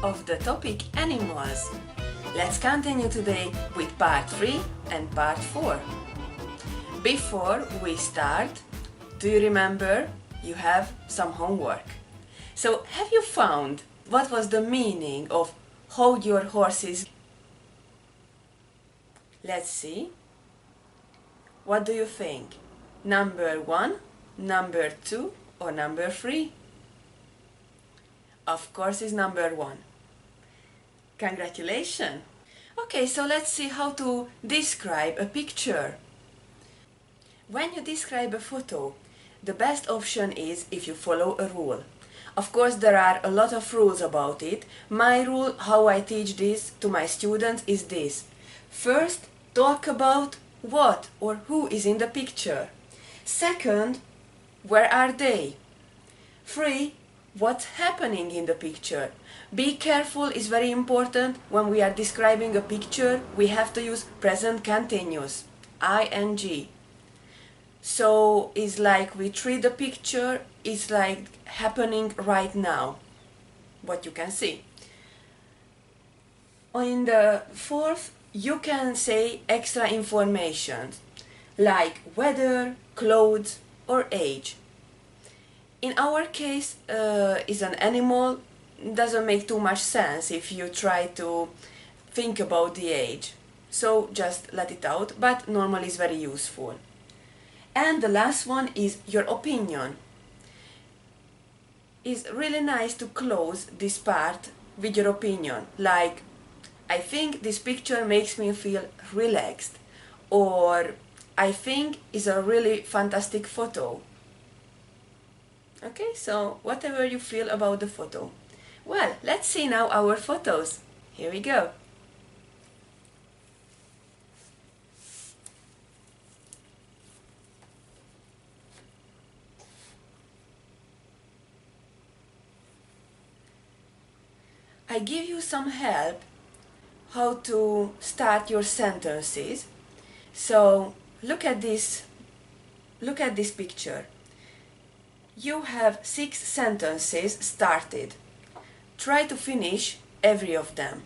of the topic animals. Let's continue today with part 3 and part 4. Before we start, do you remember you have some homework? So have you found what was the meaning of hold your horses? Let's see. What do you think? Number 1, number 2 or number 3? Of course it's number 1. Congratulations! Okay, so let's see how to describe a picture. When you describe a photo, the best option is if you follow a rule. Of course, there are a lot of rules about it. My rule, how I teach this to my students, is this. First, talk about what or who is in the picture. Second, where are they? 3, what's happening in the picture. Be careful is very important. When we are describing a picture, we have to use present continuous, ing. So it's like we treat the picture, it's like happening right now, what you can see. In the 4th, you can say extra information, like weather, clothes, or age. In our case, is an animal, doesn't make too much sense if you try to think about the age. So just let it out, but normally it's very useful. And the last one is your opinion. It's really nice to close this part with your opinion, like, I think this picture makes me feel relaxed, or I think it's a really fantastic photo. Okay, so whatever you feel about the photo. Well, let's see now our photos. Here we go. I give you some help how to start your sentences. So look at this picture. You have 6 sentences started. Try to finish every of them.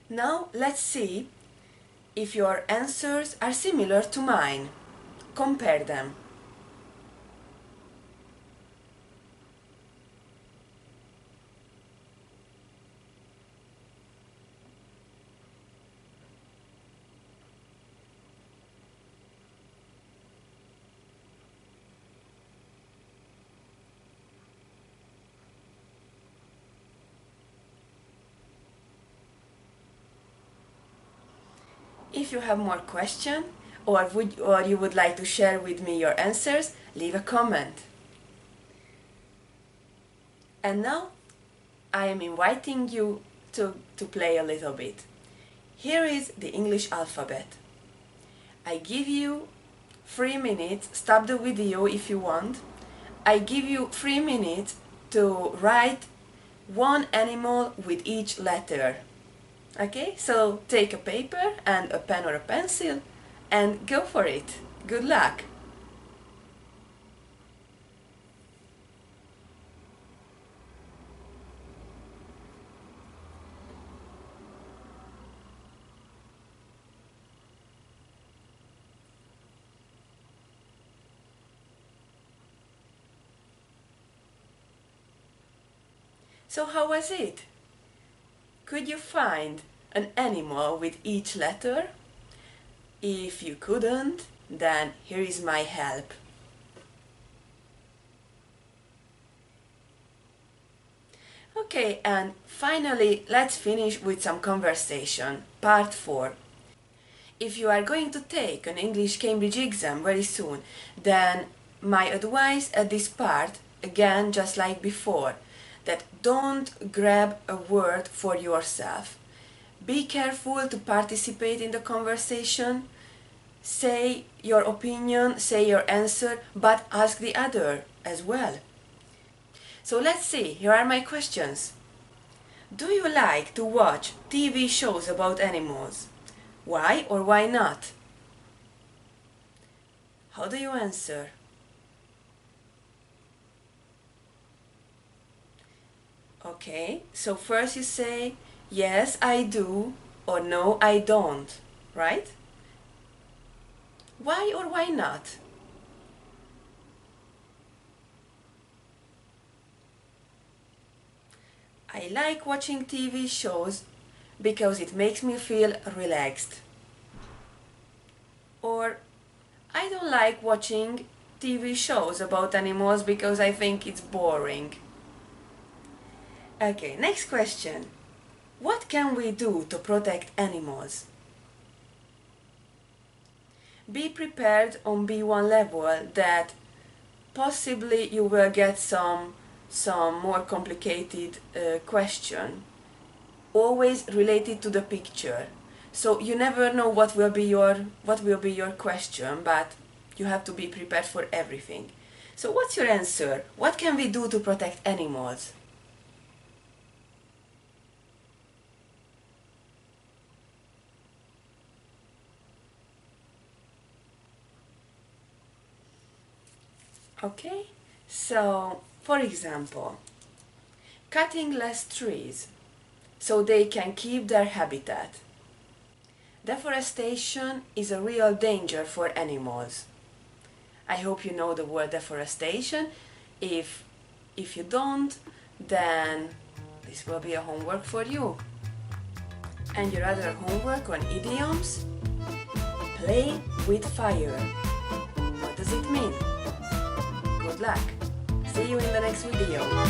Now let's see if your answers are similar to mine. Compare them. If you have more questions or you would like to share with me your answers, leave a comment. And now I am inviting you to play a little bit. Here is the English alphabet. I give you 3 minutes, stop the video if you want. I give you 3 minutes to write one animal with each letter. Okay, so take a paper and a pen or a pencil and go for it. Good luck! So how was it? Could you find an animal with each letter? If you couldn't, then here is my help. Okay, and finally, let's finish with some conversation. Part 4. If you are going to take an English Cambridge exam very soon, then my advice at this part, again, just like before, that don't grab a word for yourself. Be careful to participate in the conversation. Say your opinion, say your answer, but ask the other as well. So let's see, here are my questions. Do you like to watch TV shows about animals? Why or why not? How do you answer? Okay, so first you say, yes, I do, or no, I don't, right? Why or why not? I like watching TV shows because it makes me feel relaxed. Or I don't like watching TV shows about animals because I think it's boring. Okay, next question. What can we do to protect animals? Be prepared on B1 level that possibly you will get some more complicated question, always related to the picture. So you never know what will be your question, but you have to be prepared for everything. So what's your answer? What can we do to protect animals? Okay, so for example, cutting less trees so they can keep their habitat. Deforestation is a real danger for animals. I hope you know the word deforestation. If you don't, then this will be a homework for you. And your other homework on idioms: play with fire. What does it mean? Good luck! See you in the next video.